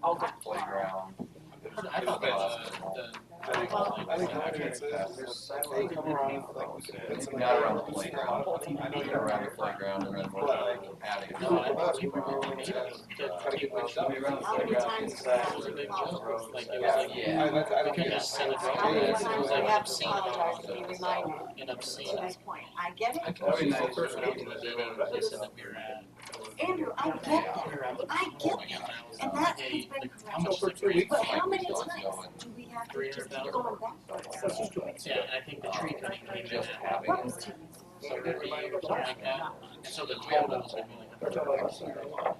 I'll the playground. I thought I think they come around like It's not around the playground. Around the playground and then we're adding. How many times have we apologized? Like it was like, Yeah. we couldn't just send it How right. many It times was do we like have to obscene apologize to be reminded and obscene. to this point? I get it. They said that we were at. Andrew, I get that. I get that. And that has been corrected. But how many times do we have to just keep going backwards? Yeah, and I think the tree cutting came in at What was 2 so 50 or something like that. And so the total was gonna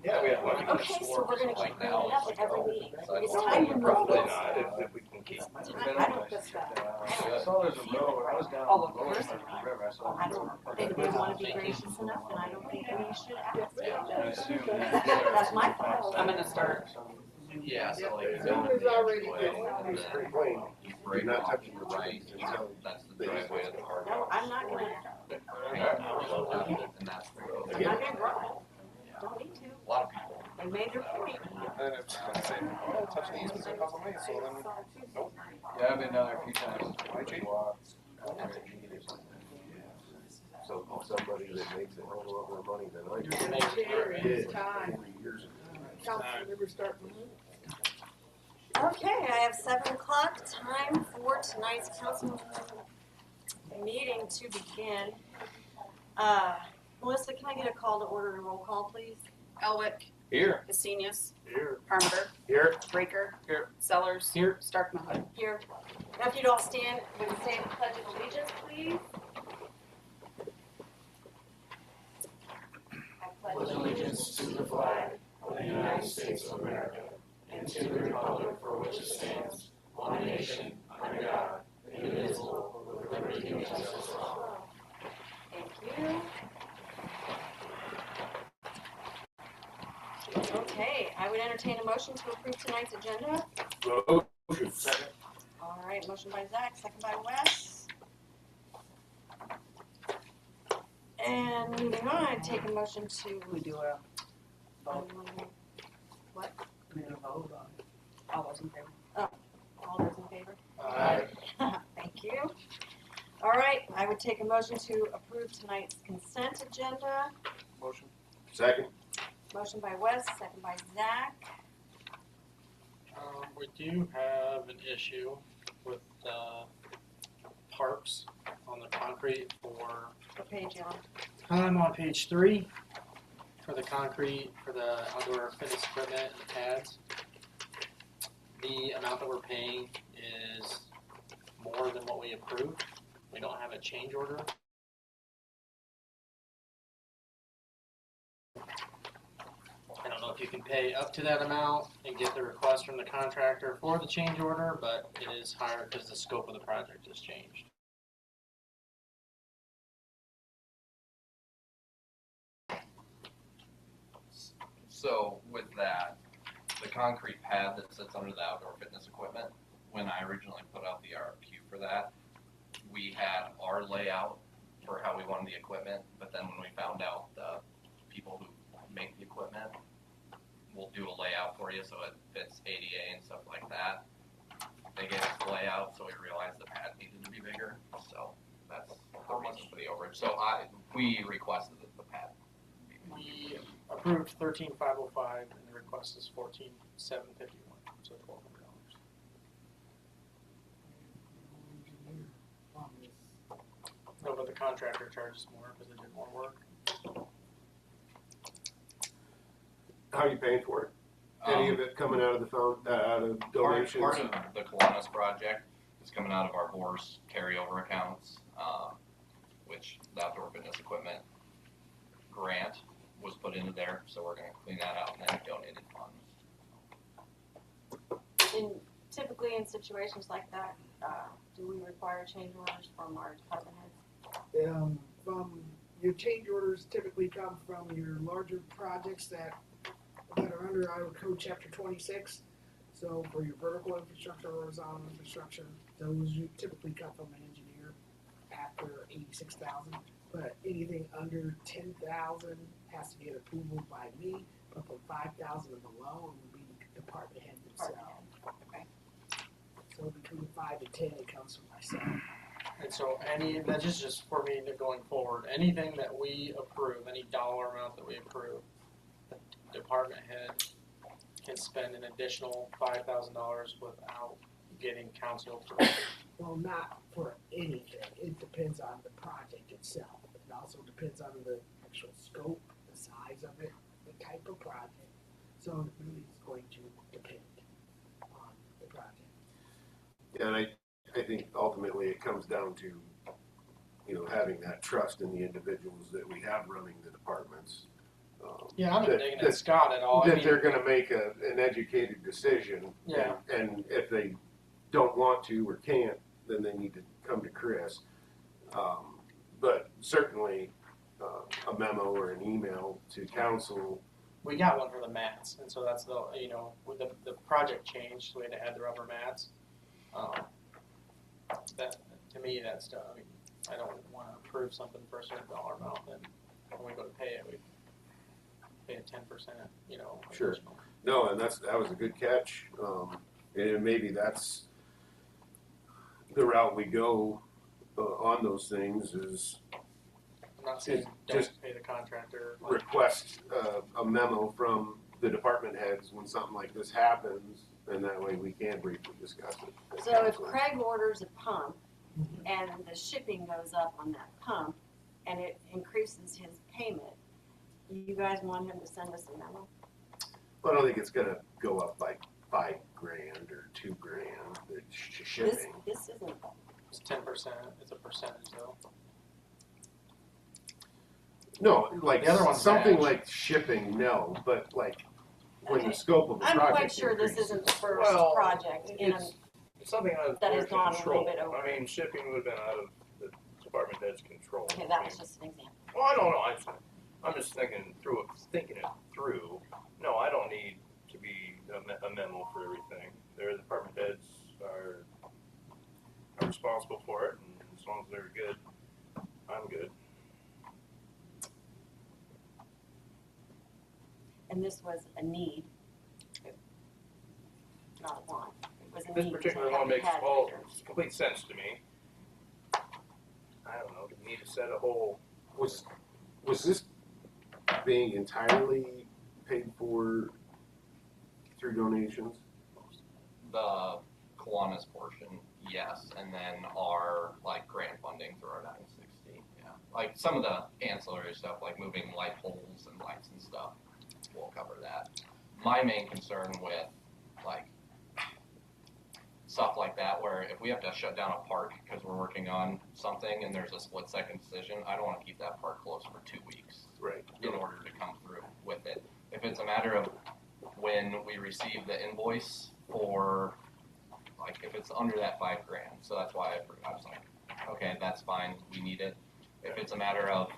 Yeah, we have one. Okay, so we're gonna keep bringing it up at every meeting. It's Well, time to move Probably this. not, if we can keep. I don't just, I saw there's a road, I was down Oh, the road, first by the river, I saw. I don't think we want to be gracious enough, and I don't think we should ask. I assume. That's my fault. I'm gonna start. Yeah, so like. As long as already And it's then pretty plain. you break You're not off touching the the right, until that's the driveway to the park. No, I'm not gonna, And that's where it I'm goes. not gonna grow. Don't need to. A lot of people. They made their point. And it's, I say, oh, touch these, it's gonna cost money, so then, nope. Yeah, I've been down there a few times. So somebody that makes a hell of a lot more money than I You're did Time. 3 years ago. Council members start moving. Okay, I have 7 o'clock, time for tonight's council meeting to begin. Melissa, can I get a call to order and roll call, please? Elwick. Here. Hesenius. Here. Parmenter. Here. Breaker. Here. Sellers. Here. Starkman. Here. Now, if you'd all stand with the same pledge of allegiance, please. I pledge allegiance to the flag of the United States of America and to the republic for which it stands, one nation, under God, indivisible, with liberty and justice for all. Thank you. Okay, I would entertain a motion to approve tonight's agenda. Motion. All right, motion by Zach, second by Wes. And moving on, I take a motion to. We do a vote. What? We do a vote on it. All those in favor? All those in favor? Aye. Thank you. All right, I would take a motion to approve tonight's consent agenda. Motion. Second. Motion by Wes, second by Zach. We do have an issue with tarps on the concrete for. What page you on? I'm on page 3 for the concrete for the outdoor fitness equipment and the pads. The amount that we're paying is more than what we approved. We don't have a change order. I don't know if you can pay up to that amount and get the request from the contractor for the change order, but it is higher because the scope of the project has changed. So with that, the concrete pad that sits under the outdoor fitness equipment, when I originally put out the RFQ for that, we had our layout for how we wanted the equipment, but then when we found out the people who make the equipment will do a layout for you so it fits ADA and stuff like that. They gave us the layout, so we realized the pad needed to be bigger, so that's the reason for the overage. So we requested that the pad be bigger. We approved 13,505 and the request is 14,751, so $1,200. No, but the contractor charges more because they did more work. How are you paying for it? Any of it coming out of the phone, out of donations? Part of the Kiwanis project is coming out of our HORS carryover accounts, which the outdoor fitness equipment grant was put into there, so we're gonna clean that out and then donated funds. And typically in situations like that, do we require change orders from our department heads? From your change orders typically come from your larger projects that are under Iowa Code Chapter 26. So for your vertical infrastructure, horizontal infrastructure, those you typically come from an engineer after 86,000. But anything under 10,000 has to get approval by me. But from 5,000 and below, it would be department head themselves. Okay. So between 5 and 10, it comes from myself. And so that's just for me going forward, anything that we approve, any dollar amount that we approve, the department head can spend an additional $5,000 without getting council approval. Well, not for anything. It depends on the project itself. It also depends on the actual scope, the size of it, the type of project. So it really is going to depend on the project. And I think ultimately it comes down to, having that trust in the individuals that we have running the departments. Yeah, I'm not That- digging that- at Scott at all. I That mean, they're gonna make an educated decision. Yeah. And if they don't want to or can't, then they need to come to Chris. But certainly, a memo or an email to council. we got one for the mats, and so that's with the project changed, so we had to add the rubber mats. That to me, that's I mean, I don't want to approve something for a certain dollar amount, and when we go to pay it, we pay a 10%. Sure. additional. No, and that was a good catch. And maybe that's the route we go on those things is I'm not saying don't Just pay the contractor. Like, request a memo from the department heads when something like this happens, and that way we can briefly discuss it. as So if council. Craig orders a pump and the shipping goes up on that pump and it increases his payment, you guys want him to send us a memo? I don't think it's gonna go up like $5,000 or $2,000. It's shipping. This isn't, It's 10%. It's a percentage though. No, like The other one's something match. like shipping, no, but like when Okay. the scope of the I'm project quite sure this increases. isn't the first Well, project in a, It's something out of That their has gone a little control. bit over. I mean, shipping would have been out of the department head's control. okay, that was just an example. Well, I don't know. I'm just thinking it through. No, I don't need to be a memo for everything. Their department heads are responsible for it, and as long as they're good, I'm good. And this was a need, not a want. It was a This need. particular to have one the makes pad all measure. complete sense to me. I don't know. Do we need to set a whole? Was this being entirely paid for through donations? The Kiwanis portion, yes, and then our grant funding through our 960. Yeah, like some of the ancillary stuff, like moving light poles and lights and stuff, we'll cover that. My main concern with stuff like that, where if we have to shut down a park because we're working on something and there's a split-second decision, I don't want to keep that park closed for 2 weeks Right. in order to come through with it. If it's a matter of when we receive the invoice for, if it's under that $5,000, so that's why I was like, okay, that's fine, we need it. If it's a matter of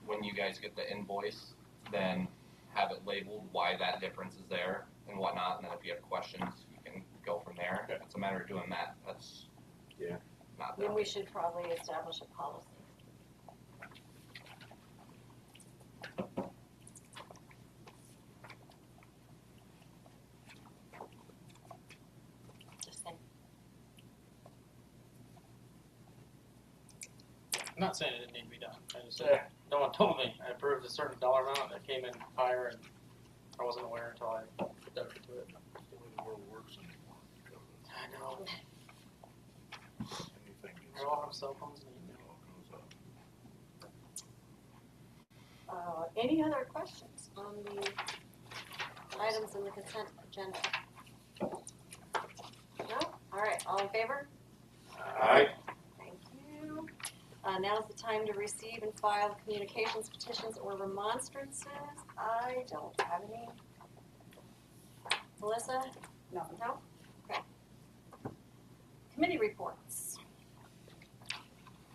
when you guys get the invoice, then have it labeled why that difference is there and whatnot, and then if you have questions, you can go from there. If it's a matter of doing that, that's not Then that. we should probably establish a policy. Just saying. I'm not saying it didn't need to be done. I just said no one told me. I approved a certain dollar amount that came in higher, and I wasn't aware until I dug into it. The world works. I know. Anything We all have cell phones and email. Any other questions on the items in the consent agenda? No? All right, all in favor? Aye. Thank you. Now's the time to receive and file communications, petitions, or remonstrances. I don't have any. Melissa? No. No? Okay. Committee reports.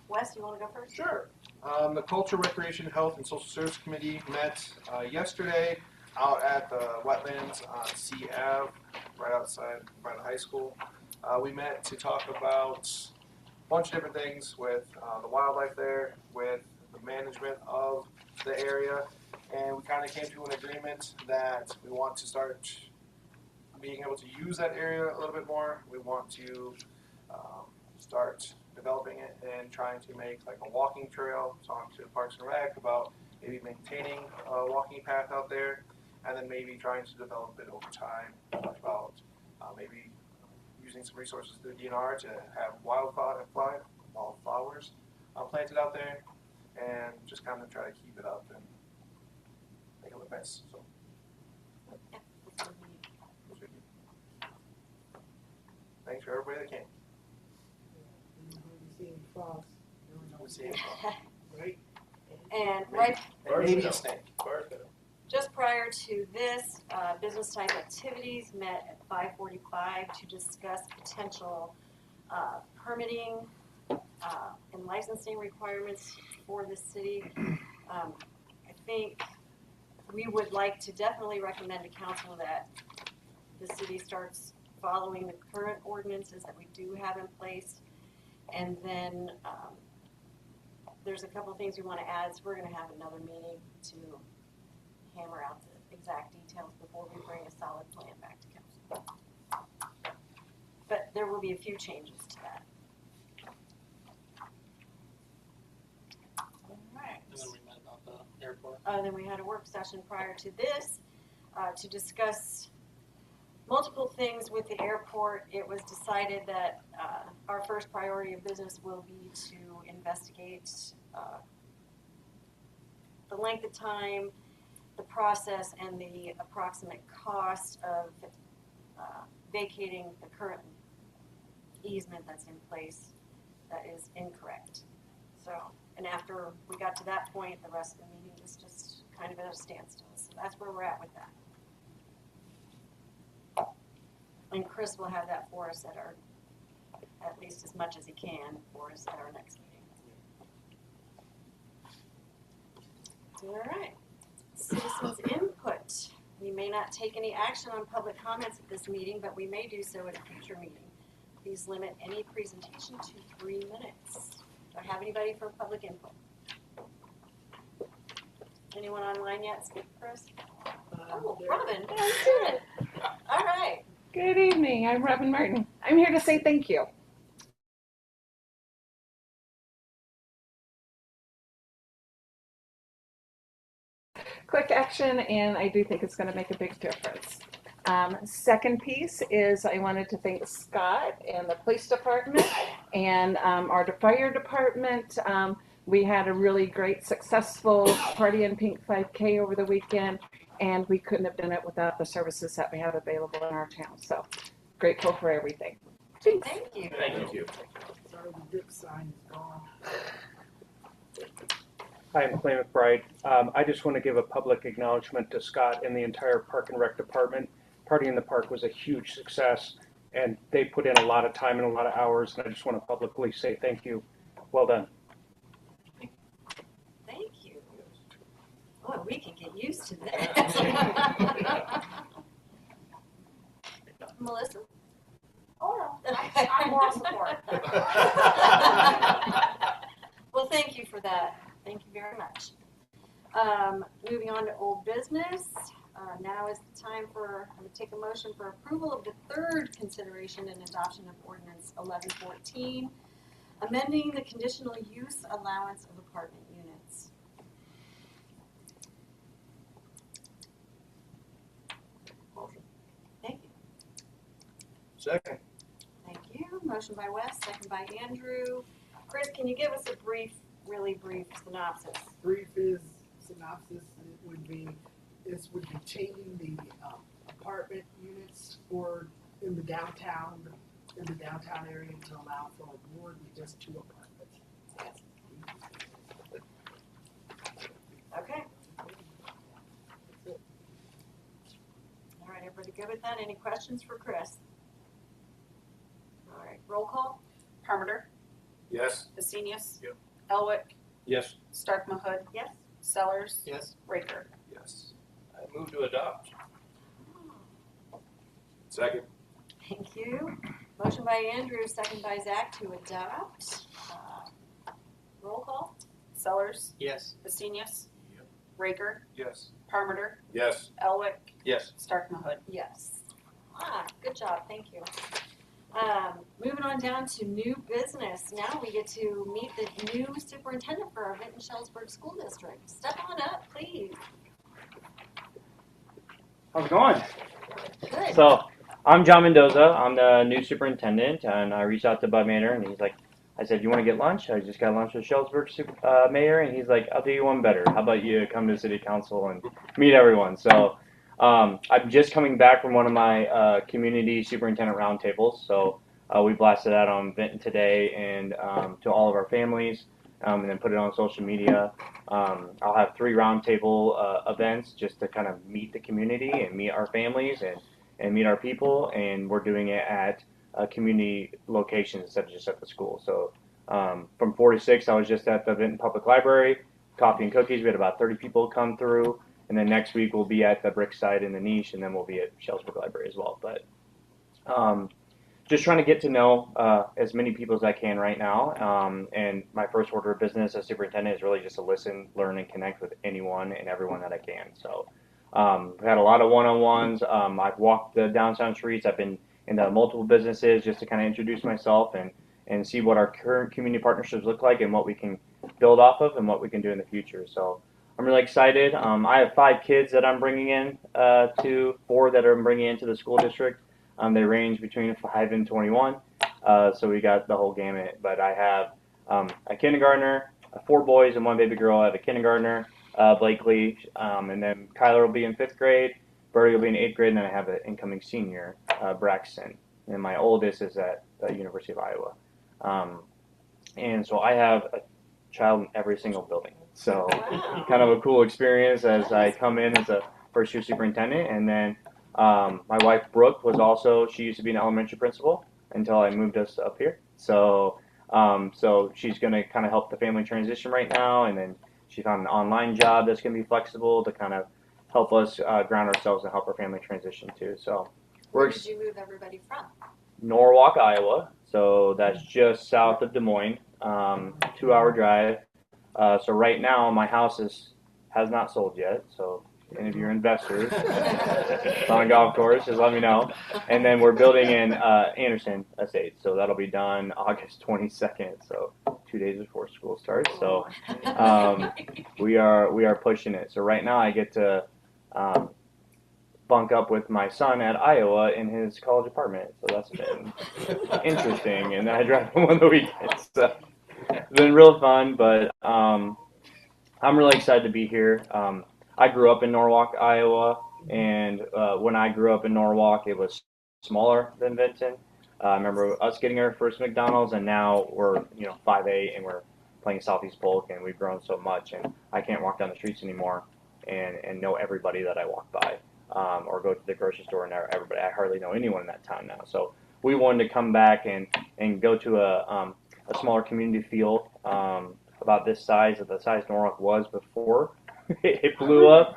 Wes, you want to go first? Sure. The Culture, Recreation, Health, and Social Service Committee met yesterday out at the wetlands on C Ave, right outside by the high school. We met to talk about a bunch of different things with the wildlife there, with the management of the area, and we kind of came to an agreement that we want to start being able to use that area a little bit more. We want to start developing it and trying to make like a walking trail, talk to Parks and Rec about maybe maintaining a walking path out there, and then maybe trying to develop it over time. Talk about maybe using some resources through DNR to have wildflowers planted out there, and just kind of try to keep it up and make it look nice. So. Thanks for everybody that came. Right? And right And maybe a snake. just prior to this, business type activities met at 5:45 to discuss potential permitting and licensing requirements for the city. I think we would like to definitely recommend to council that the city starts following the current ordinances that we do have in place. And then there's a couple things we want to add, so we're going to have another meeting to hammer out the exact details before we bring a solid plan back to council. But there will be a few changes to that. All right. And then we met about the airport. Then we had a work session prior to this to discuss multiple things with the airport. It was decided that our first priority of business will be to investigate the length of time, the process, and the approximate cost of vacating the current easement that's in place that is incorrect. So, and after we got to that point, the rest of the meeting was just kind of at a standstill. So that's where we're at with that. And Chris will have that for us at least as much as he can for us at our next meeting. All right. Citizens input. We may not take any action on public comments at this meeting, but we may do so at a future meeting. Please limit any presentation to 3 minutes. Do I have anybody for public input? Anyone online yet? Speak, Chris? Oh, Robin. Good. All right. Good evening, I'm Robin Martin. I'm here to say thank you. Quick action, and I do think it's going to make a big difference. Second piece is I wanted to thank Scott and the police department and our fire department. We had a really great, successful Party in Pink 5K over the weekend, and we couldn't have done it without the services that we have available in our town. So grateful for everything. Thank you. Thank you. Sorry, the dip sign is gone. Hi, I'm Clay McBride. I just want to give a public acknowledgement to Scott and the entire Park and Rec department. Party in the Park was a huge success, and they put in a lot of time and a lot of hours, and I just want to publicly say thank you. Well done. Thank you. Boy, we can get used to that. Melissa? Oh, no. I'm moral support. Well, thank you for that. Thank you very much. Moving on to old business. Now is the time I'm going to take a motion for approval of the third consideration and adoption of ordinance 1114, amending the conditional use allowance of apartment units. Motion. Thank you. Second. Thank you. Motion by Wes, second by Andrew. Chris, can you give us a really brief synopsis? Brief synopsis, this would be changing the apartment units in the downtown area to allow for more than just 2 apartments. Okay. All right, everybody good with that? Any questions for Chris? All right, roll call. Parmenter, Yes? Vesenius. Yep. Elwick, Yes. Stark Mahud, Yes? Sellers, Yes. Raker. Yes. I move to adopt. Second? Thank you. Motion by Andrew, second by Zach to adopt. Roll call. Sellers, Yes. Vesenius. Yep. Raker, Yes. Parmenter, Yes. Elwick, Yes. Stark Mahud. Yes. Good job, thank you. Moving on down to new business. Now we get to meet the new superintendent for our Vinton-Shellsburg School District. Step on up, please. How's it going? Good. So, I'm John Mendoza. I'm the new superintendent, and I reached out to Bud Maynor, and he's like, I said, you want to get lunch? I just got lunch with Shellsburg mayor, and he's like, I'll do you one better. How about you come to city council and meet everyone? So, I'm just coming back from one of my community superintendent roundtables. So, we blasted out on Vinton today and to all of our families, and then put it on social media. I'll have 3 roundtable events just to kind of meet the community and meet our families and meet our people, and we're doing it at community locations instead of just at the school. So from 4 to 6, I was just at the Vinton Public Library, coffee and cookies. We had about 30 people come through, and then next week we'll be at the Brickside in the Niche, and then we'll be at Shellsburg Library as well. But just trying to get to know as many people as I can right now. And my first order of business as superintendent is really just to listen, learn, and connect with anyone and everyone that I can. So we've had a lot of one-on-ones. I've walked the downtown streets. I've been into multiple businesses just to kind of introduce myself and see what our current community partnerships look like and what we can build off of and what we can do in the future. So I'm really excited. I have 5 kids that I'm bringing in, 4 that I'm bringing into the school district. They range between 5 and 21, so we got the whole gamut. But I have a kindergartner, 4 boys and 1 baby girl. I have a kindergartner, Blakely, and then Kyler will be in 5th grade, Birdie will be in 8th grade, and then I have an incoming senior, Braxton. And my oldest is at the University of Iowa. And so I have a child in every single building. So kind of a cool experience as I come in as a first-year superintendent, and then my wife Brooke she used to be an elementary principal until I moved us up here. So she's going to kind of help the family transition right now, and then she found an online job that's going to be flexible to kind of help us ground ourselves and help our family transition too. So Where did you move everybody from? Norwalk, Iowa. So that's just south of Des Moines, 2-hour drive. So right now my house has not sold yet. So any of your investors on a golf course, just let me know. And then we're building in Anderson Estates, so that'll be done August 22nd, so 2 days before school starts. So we are pushing it. So right now I get to bunk up with my son at Iowa in his college apartment, so that's been interesting. And then I drive him on the weekends. So it's been real fun, but I'm really excited to be here. I grew up in Norwalk, Iowa, and when I grew up in Norwalk, it was smaller than Vinton. I remember us getting our first McDonald's, and now we're 5'8", and we're playing Southeast Polk, and we've grown so much, and I can't walk down the streets anymore and know everybody that I walk by, or go to the grocery store and know everybody. I hardly know anyone in that town now. So we wanted to come back and go to a smaller community feel about this size, of the size Norwalk was before. It blew up,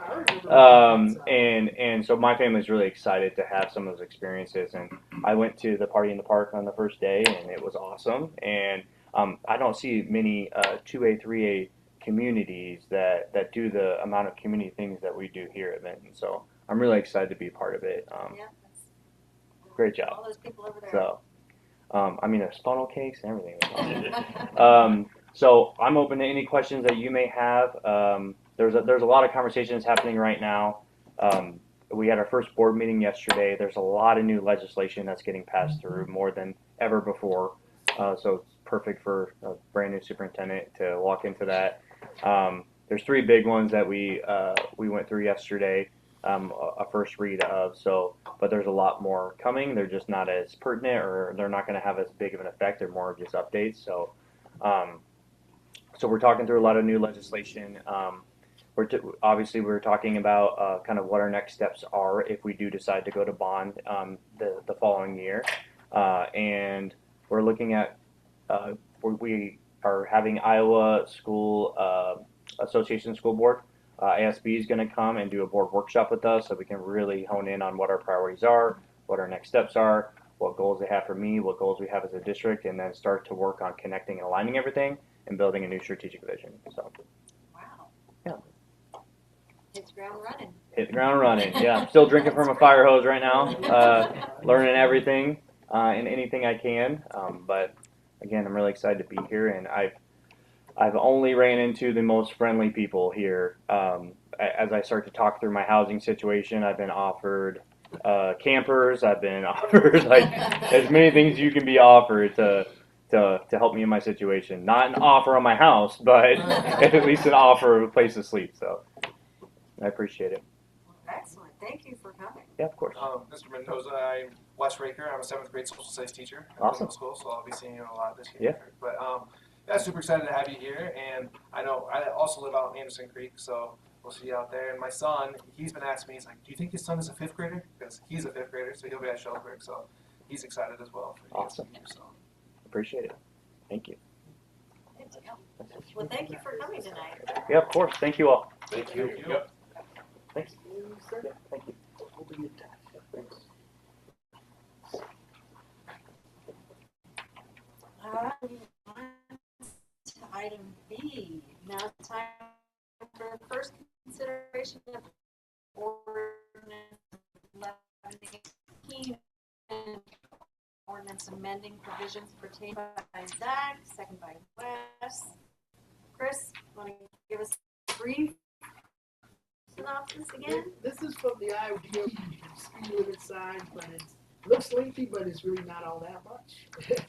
and so my family's really excited to have some of those experiences. And I went to the party in the park on the first day, and it was awesome. And I don't see many 2A, 3A communities that do the amount of community things that we do here at Vinton. So I'm really excited to be part of it. Great job. All those people over there. So, there's funnel cakes and everything was awesome. So I'm open to any questions that you may have. There's a lot of conversations happening right now. We had our first board meeting yesterday. There's a lot of new legislation that's getting passed through, more than ever before. So it's perfect for a brand new superintendent to walk into that. There's 3 big ones that we went through yesterday, a first read of. But there's a lot more coming. They're just not as pertinent, or they're not going to have as big of an effect. They're more of just updates. So we're talking through a lot of new legislation. Obviously, we're talking about kind of what our next steps are if we do decide to go to bond the following year. And we're looking at, we are having Iowa School Association School Board. ASB is going to come and do a board workshop with us so we can really hone in on what our priorities are, what our next steps are, what goals they have for me, what goals we have as a district, and then start to work on connecting and aligning everything and building a new strategic vision. So, Wow. Yeah. Hit the ground running. Hit the ground running. Yeah, I'm still drinking from a fire hose right now. Learning everything and anything I can. But again, I'm really excited to be here, and I've only ran into the most friendly people here. As I start to talk through my housing situation, I've been offered campers. I've been offered like as many things you can be offered to help me in my situation. Not an offer on my house, but at least an offer of a place to sleep. So I appreciate it. Excellent. Thank you for coming. Yeah, of course. Mr. Mendoza, I'm Wes Raker. I'm a 7th grade social studies teacher at Awesome. middle school, so I'll be seeing you a lot this year. Yeah. But yeah, super excited to have you here. And I know I also live out in Anderson Creek, so we'll see you out there. And my son, he's been asking me, he's like, do you think his son is a 5th grader? Because he's a 5th grader, so he'll be at Shelburne. So he's excited as well. For you Awesome. guys to meet, so. Appreciate it. Thank you. Good to go. Well, thank you for coming tonight. Yeah, of course. Thank you all. Thank you. Yep. Thanks. Sir? Yeah, thank you. Thanks. All right, moving on to item B. Now it's time for the first consideration of ordinance 1118 and ordinance amending provisions pertaining by Zach, second by Wes. Chris, want to give us a brief synopsis again? This is from the Iowa DOT speed limit sign, but it looks lengthy, but it's really not all that much. There's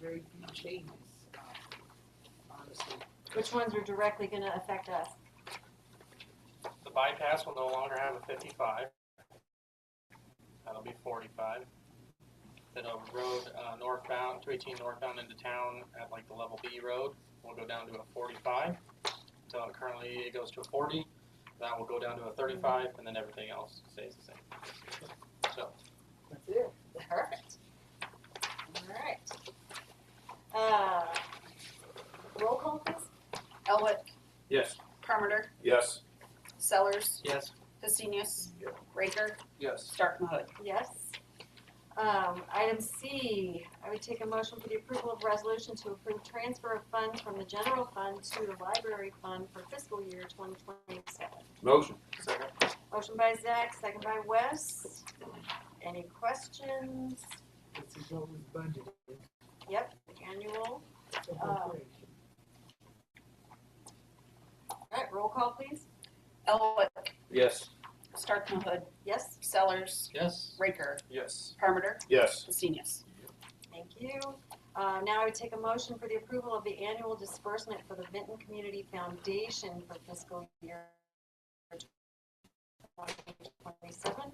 very few changes, honestly. Which ones are directly going to affect us? The bypass will no longer have a 55. That'll be 45. Then a road northbound, 218 northbound into town at like the level B road will go down to a 45. So currently it goes to a 40. That will go down to a 35, and then everything else stays the same. So That's it. Perfect. All right. Roll call, please. Elwick, Yes. Carmenter, Yes. Sellers, yes, Hastinius, Raker, Yes. Stark Mahut. Yes. Item C, I would take a motion for the approval of resolution to approve transfer of funds from the general fund to the library fund for fiscal year 2027. Motion. Second. Motion by Zach, second by Wes. Any questions? This is what was budgeted. Yep, annual. The whole thing. All right, roll call, please. Elwick, Yes. Stark Mahut, Yes, Sellers, yes, Raker, Yes. Carmenter, Yes. Hastinius. thank you. Now I would take a motion for the approval of the annual disbursement for the Vinton Community Foundation for fiscal year 2027.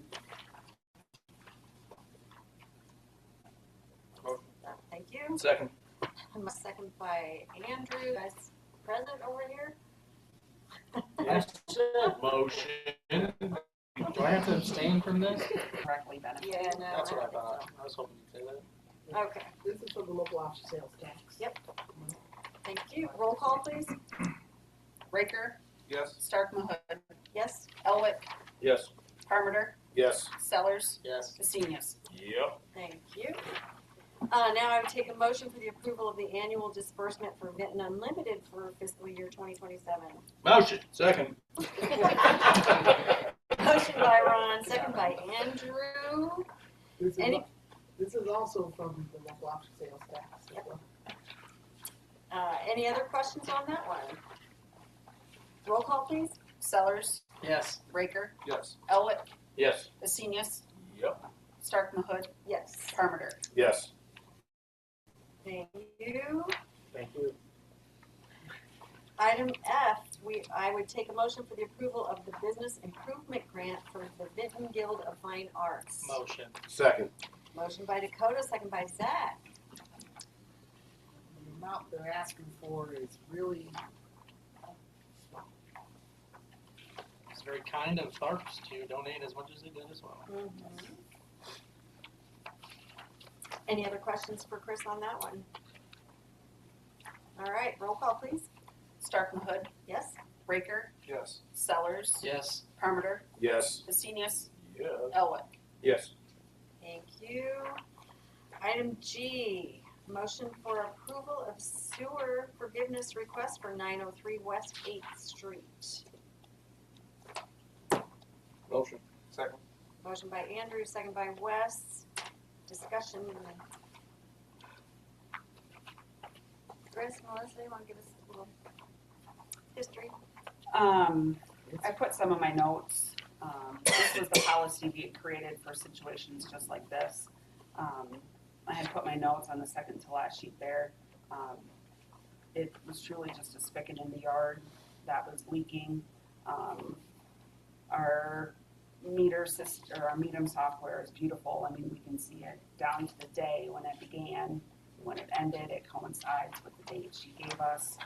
Motion. Thank you. Second. And a second by Andrew, guys present over here. Yes. Motion. do I have to abstain from this? Directly benefit. Yeah, no. That's what I don't think thought. I was hoping you'd say that. so. Okay, This is for the local option sales tax. Yep. thank you. Roll call, please. Raker, Yes. Stark Mahut, Yes, Elwick, Yes. Carmenter, Yes. Sellers, Yes, Hastinius. Yep. thank you. Now I would take a motion for the approval of the annual disbursement for Vinton Unlimited for fiscal year 2027. Motion. Second. Motion by Ron, second by Andrew. This is, Any- this is also from the local option sales tax. as well. Any other questions on that one? Roll call, please. Sellers, yes, Raker, Yes. Elwick, Yes. Hastinius, Yep. Stark Mahut, Yes. Carmenter. Yes. Thank you. Thank you. Item F, I would take a motion for the approval of the business improvement grant for the Vinton Guild of Fine Arts. motion, Second. Motion by Dakota, second by Zach. The amount they're asking for is really small. it's very kind of Tharps to donate as much as they did as well. Any other questions for Chris on that one? All right, roll call, please. Stark Mahut, Yes? Raker, Yes. Sellers, Yes, Carmenter, Yes. Hastinius, Yes. Elwick. Yes. Thank you. Item G, motion for approval of sewer forgiveness request for 903 West 8th Street. Motion. Second. Motion by Andrew, second by Wes. Discussion. Chris, Melissa, you want to give us a little history? I put some of my notes. This was the policy we had created for situations just like this. I had put my notes on the second to last sheet there. It was truly just a spigot in the yard that was leaking. Our our Medium software is beautiful. I mean, we can see it down to the day when it began, when it ended. It coincides with the date she gave us.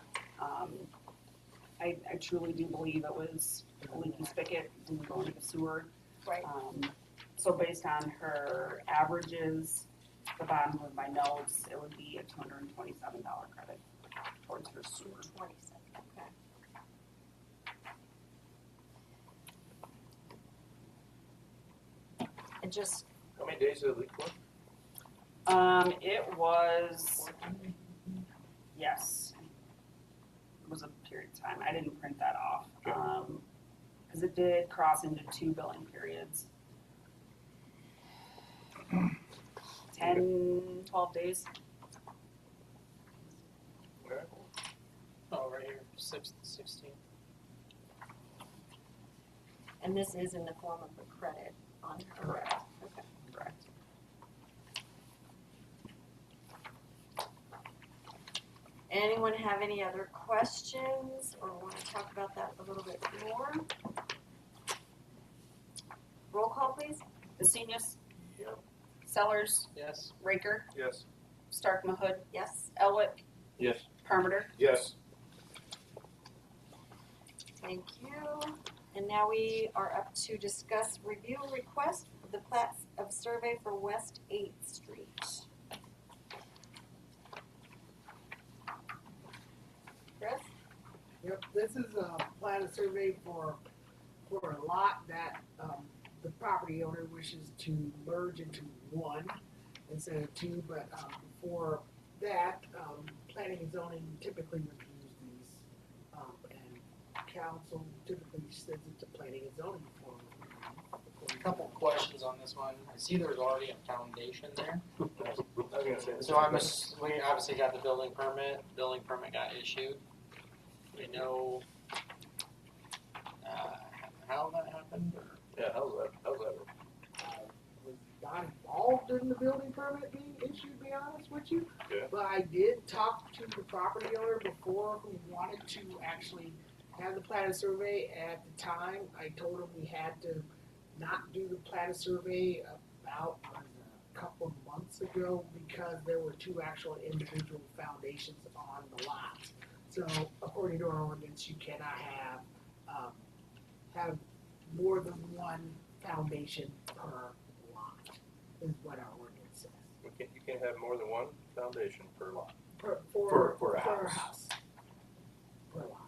I truly do believe it was a leaky spigot, didn't go into the sewer. Right. So based on her averages, the bottom of my notes, it would be a $227 credit towards her sewer. 27, okay. And just, How many days did it leak for? It was, yes, it was a period of time. I didn't print that off. Okay. Because it did cross into 2 billing periods. 10, 12 days. Okay. Oh, right here, 6th, 16th. and this is in the form of a credit on her. Correct. Okay. Correct. Anyone have any other questions or want to talk about that a little bit more? Roll call, please. Vasinius, Yep. Sellers, Yes. Raker, Yes. Stark Mahood, Yes, Elwick, Yes. Parmenter. Yes. thank you. And now we are up to discuss review request of the plat of survey for West 8th Street. Chris? Yep, this is a plan of survey for a lot that, the property owner wishes to merge into one instead of two, but, for that, planning and zoning typically reviews these, and council typically sends it to planning and zoning for A couple questions on this one. I see there's already a foundation there. I was gonna say. So we obviously got the building permit. Building permit got issued. We know how that happened. Or? Yeah, how's that work? was not involved in the building permit being issued, to be honest with you. Yeah. But I did talk to the property owner before who wanted to actually have the platted survey. At the time, I told him we had to not do the platted survey about a couple of months ago because there were two actual individual foundations on the lot. So according to our ordinance, you cannot have more than one foundation per lot, is what our ordinance says. You can't have more than one foundation per lot. For a house. Per lot.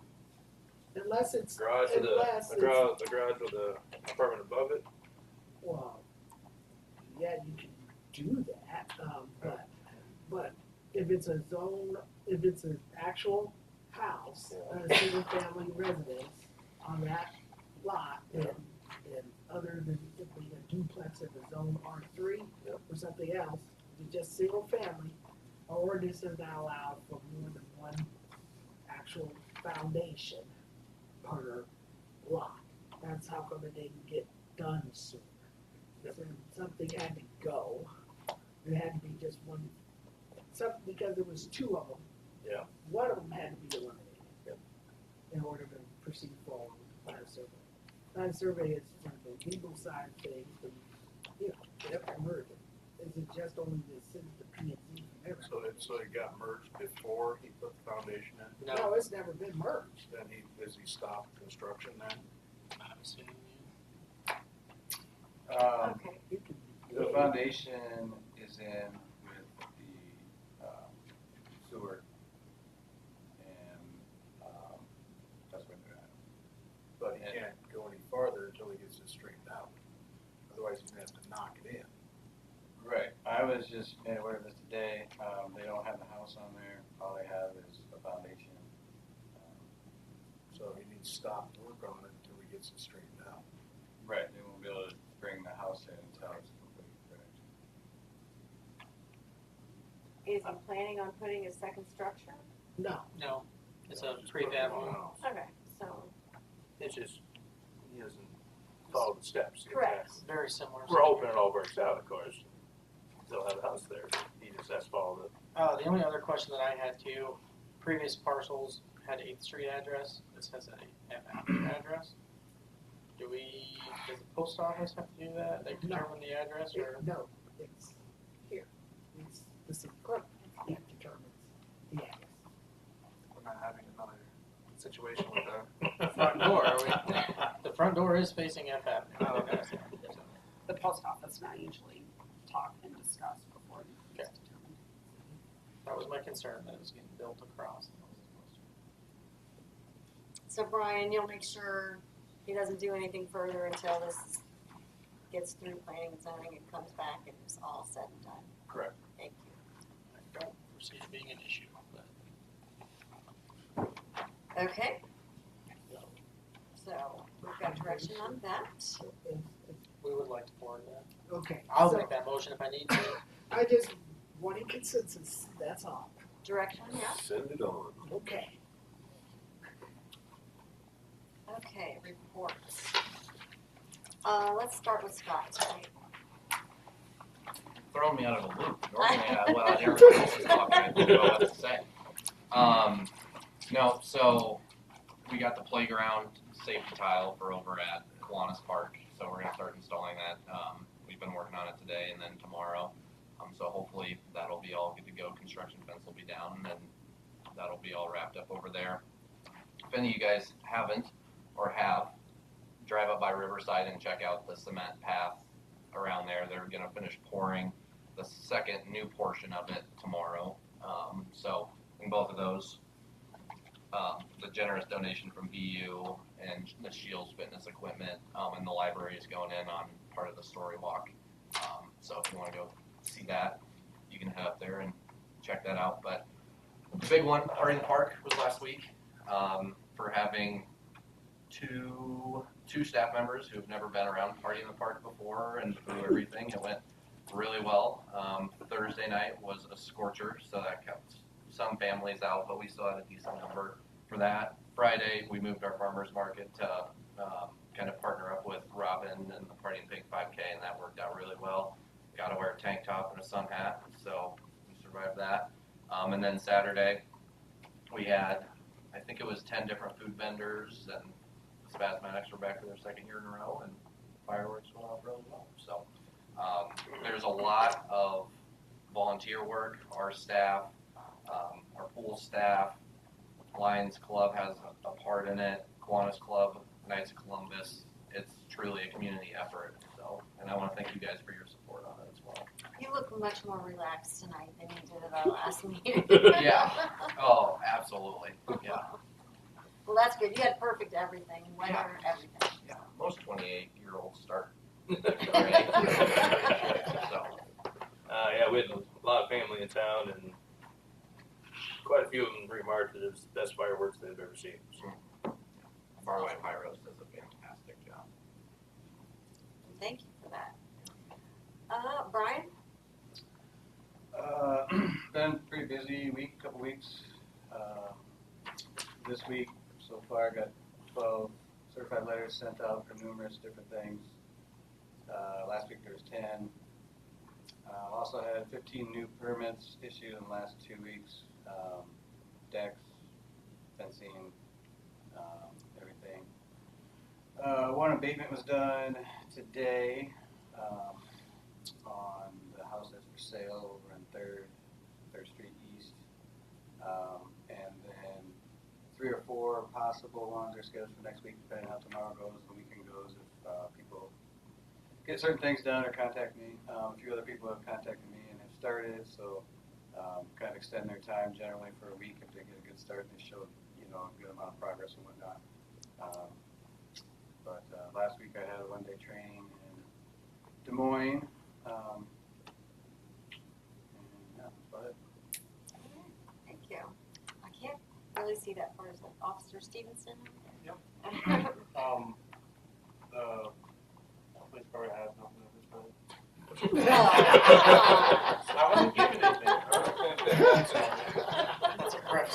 Unless it's, Garage with unless a it's, garage with a apartment above it. well, yeah, you can do that, but if it's a zone, if it's an actual house, a single family residence on that lot, then other than if we a duplex in the zone R3 Yep. or something else, if it's just single family, our ordinance does not allow for more than one actual foundation per lot. That's how come it didn't get done sooner. Yep. So something had to go. It had to be just one, because there was two of them. Yeah. One of them had to be eliminated. Yep. In order to proceed forward with the plan survey. Plan survey is the legal side of things, and, you know, they have to merge it. Is it just only the P and Z from everything? So it got merged before he put the foundation in? No, it's never been merged. Then does he stop construction then? I'm assuming. Okay. You can- The foundation is in with the sewer, and that's where they're at. But he can't go any farther until he gets it straightened out. Otherwise, he's gonna have to knock it in. Right. I was just made aware of this today. They don't have the house on there. All they have is a foundation. So he needs to stop work on it until he gets it straightened out. Right. They won't Is he planning on putting a second structure? No, No, it's a prefab home. Okay, so, It's just, he hasn't followed the steps. correct. Very similar. We're hoping it all works out, of course. They'll have a house there. He just has to follow The only other question that I had too, previous parcels had 8th Street address, this has a F Avenue address. Does the post office have to do that? They determine the address or? no, it's here. It's the city clerk that determines the address. We're not having another situation with the Front door, are we? The front door is facing F Avenue. Oh, okay. The post office and I usually talk and discuss before it's determined. That was my concern, that it was getting built across. So Brian, you'll make sure he doesn't do anything further until this gets through planning and zoning and comes back and it's all said and done. Correct. Thank you. I don't foresee it being an issue, but. Okay. So we've got direction on that. We would like to forward that. Okay. I'll so make that motion if I need to. I just wanted consensus, that's all. Direction, yeah. Send it on. Okay. Okay, reports. Let's start with Scott tonight. Throwing me out of a loop. Normally, everybody else is talking, I don't know what to say. No, so we got the playground safety tile for over at Kiwanis Park, so we're gonna start installing that. We've been working on it today and then tomorrow. So hopefully that'll be all good to go. Construction fence will be down and then that'll be all wrapped up over there. If any of you guys haven't or have, drive up by Riverside and check out the cement path around there. They're gonna finish pouring the second new portion of it tomorrow. So in both of those, the generous donation from BU and the Shields Fitness Equipment and the library is going in on part of the story walk. So if you want to go see that, you can head up there and check that out. But the big one, Party in the Park, was last week for having two staff members who have never been around Party in the Park before and through everything. It went really well. Thursday night was a scorcher, so that kept some families out, but we still had a decent number for that. Friday, we moved our farmers market to kind of partner up with Robin and the Party and Pig 5K, and that worked out really well. Got to wear a tank top and a sun hat, so we survived that. And then Saturday, we had, I think it was 10 different food vendors, and Spasmatics were back for their second year in a row, and fireworks went off really well. So there's a lot of volunteer work. Our staff, our pool staff, Lions Club has a part in it, Kiwanis Club, Knights of Columbus. It's truly a community effort. So, and I want to thank you guys for your support on it as well. You look much more relaxed tonight than you did at our last meeting. Yeah. Oh, absolutely. Yeah. Well, that's good. You had perfect everything, weather, everything. Yeah. Most 28-year-olds start. So, yeah, we had a lot of family in town, and quite a few of them remarked that it was the best fireworks they've ever seen. So. Faraway Pyros does a fantastic job. Thank you for that. Brian? Been pretty busy week, couple weeks. This week so far, I got 12 certified letters sent out for numerous different things. Last week there was 10. Also had 15 new permits issued in the last 2 weeks. Decks, fencing, everything. One abatement was done today on the house that's for sale over on 3rd Street East. And then 3 or 4 possible ones are scheduled for next week, depending on how tomorrow goes, the weekend goes, if people get certain things done or contact me. A few other people have contacted me and have started, so kind of extend their time generally for a week if they get a good start and they show, a good amount of progress and whatnot. But last week I had a one-day training in Des Moines. And yeah, that's about it. Thank you. I can't really see that far. Is that Officer Stevenson? Yep. The police department has nothing at this time. Oh, I wasn't giving anything.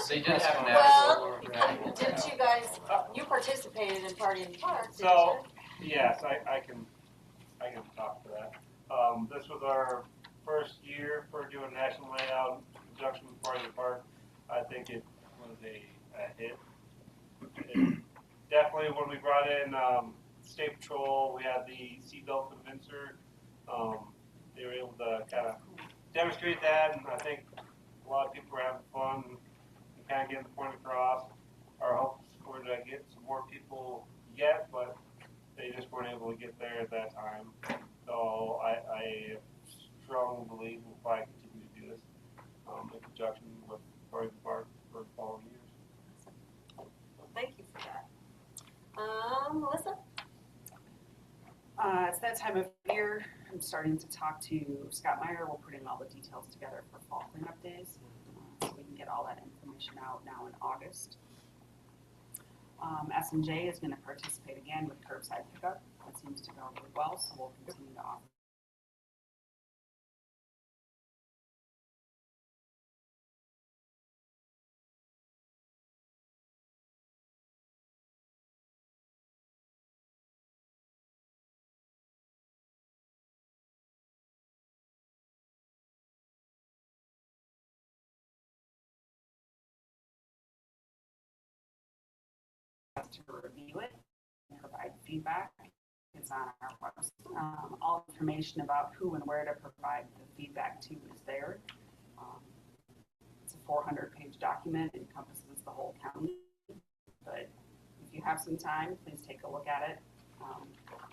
They did have Well, national. didn't you guys, you participated in Party in the Park, didn't So, you? yes, I can talk to that. This was our first year for doing national layout in conjunction with Party in the Park. I think it was a hit. Definitely when we brought in State Patrol, we had the seatbelt convincer. They were able to kind of demonstrate that, and I think a lot of people were having fun and kind of getting the point across. Our hopes were to get some more people yet, but they just weren't able to get there at that time. So I strongly believe we'll probably continue to do this in conjunction with Party in the Park for the following years. Well, thank you for that. Melissa? It's that time of year. I'm starting to talk to Scott Meyer. We're putting all the details together for fall cleanup days. So we can get all that information out now in August. S&J is going to participate again with curbside pickup. That seems to go really well, so we'll continue to offer. To review it and provide feedback. It's on our website. All information about who and where to provide the feedback to is there. It's a 400-page document. It encompasses the whole county. But if you have some time, please take a look at it.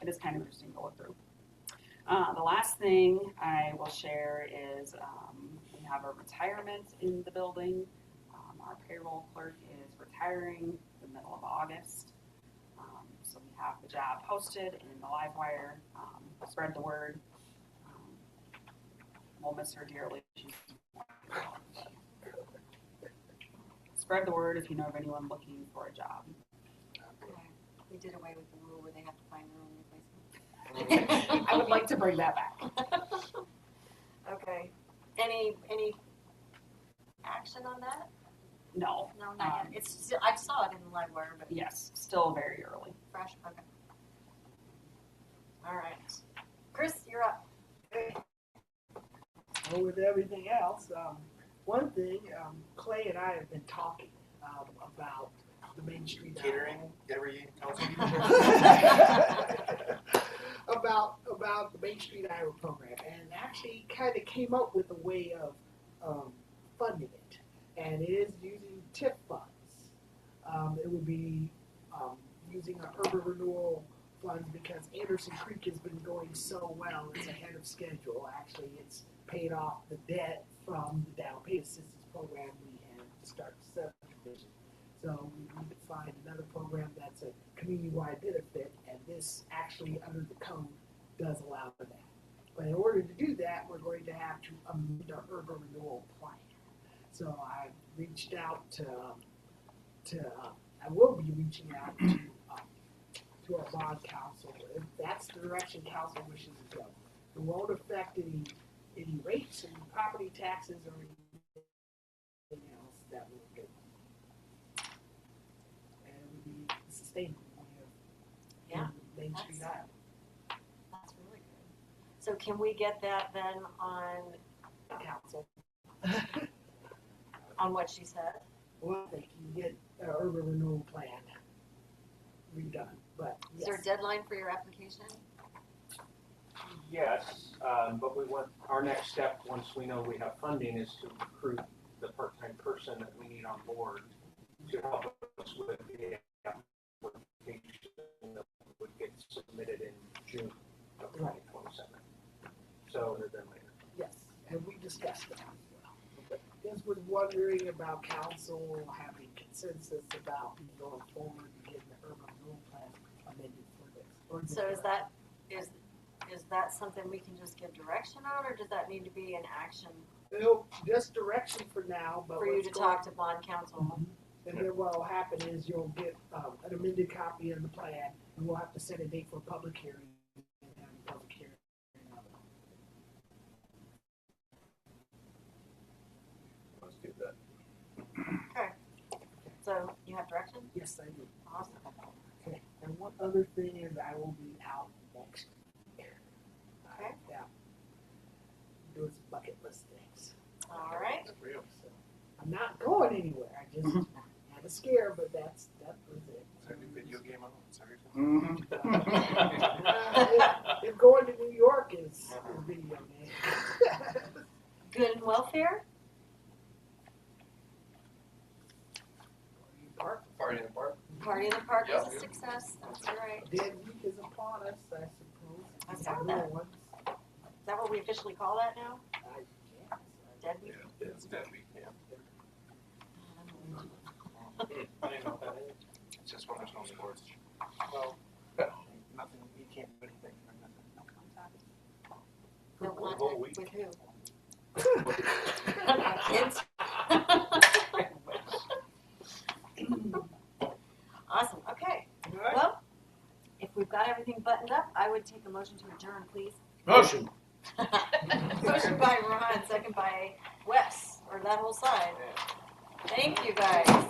It is kind of interesting to look through. The last thing I will share is we have a retirement in the building. Our payroll clerk is retiring the middle of August. So we have the job posted in the live wire. Spread the word. We'll miss her dearly. Spread the word if you know of anyone looking for a job. Okay. We did away with the rule where they have to find their own replacement. I would like to bring that back. Okay. Any action on that? No. No, not yet. It's still, I saw it in the live wire, but Yes, still very early. fresh. Okay. All right. Chris, you're up. Well, with everything else, one thing, Clay and I have been talking about the Main Street Catering every council meeting. about the Main Street Iowa program, and actually kind of came up with a way of funding it, and it is using TIP funds. It would be using our urban renewal funds because Anderson Creek has been going so well. It's ahead of schedule. Actually, it's paid off the debt from the down payment assistance program we had to start the subdivision. So we need to find another program that's a community-wide benefit, and this actually under the code does allow for that. But in order to do that, we're going to have to amend our urban renewal plan. So I reached out I will be reaching out to our bond council. If that's the direction council wishes to go. It won't affect any rates and property taxes or anything else that will do. And it would be sustainable. Yeah, Main Street Iowa. That's really good. So can we get that then on Council. on what she said? Well, I think you get an urban renewal plan redone, but Is there a yes. deadline for your application? Yes, but we want, our next step, once we know we have funding, is to recruit the part-time person that we need on board to help us with the application that would get submitted in June of 2027. So, sooner than later. Yes, and we discussed that as well. Just was wondering about council having consensus about going forward and getting the urban renewal plan amended for this. Or So is that something we can just give direction on, or does that need to be an action No, just direction for now, but. for you what's to going- talk to bond council? And then what will happen is you'll get an amended copy of the plan, and we'll have to set a date for a public hearing and have a public hearing. question? Yes, I do. Awesome. Okay. And one other thing is I will be out next year. Okay. Yeah. Doing some bucket list things. All right. So, I'm not going anywhere. I just had a scare, but that was it. Is there a new video game on? Sorry. If going to New York is video game. Good and welfare? Park. Party in the park. Party in the park was Yeah. a success. That's right. Dead week is upon us, I suppose. I We saw have that. little ones. Is that what we officially call that now? I guess. Dead week? It's dead week, yeah. I didn't know what that is. It's just when there's no sports. Well, nothing, you can't do anything. No For the whole contact week. with who? Kids? Awesome, okay. Well, if we've got everything buttoned up, I would take a motion to adjourn, please. Motion. Motion by Ron, second by Wes, or that whole side. Thank you, guys.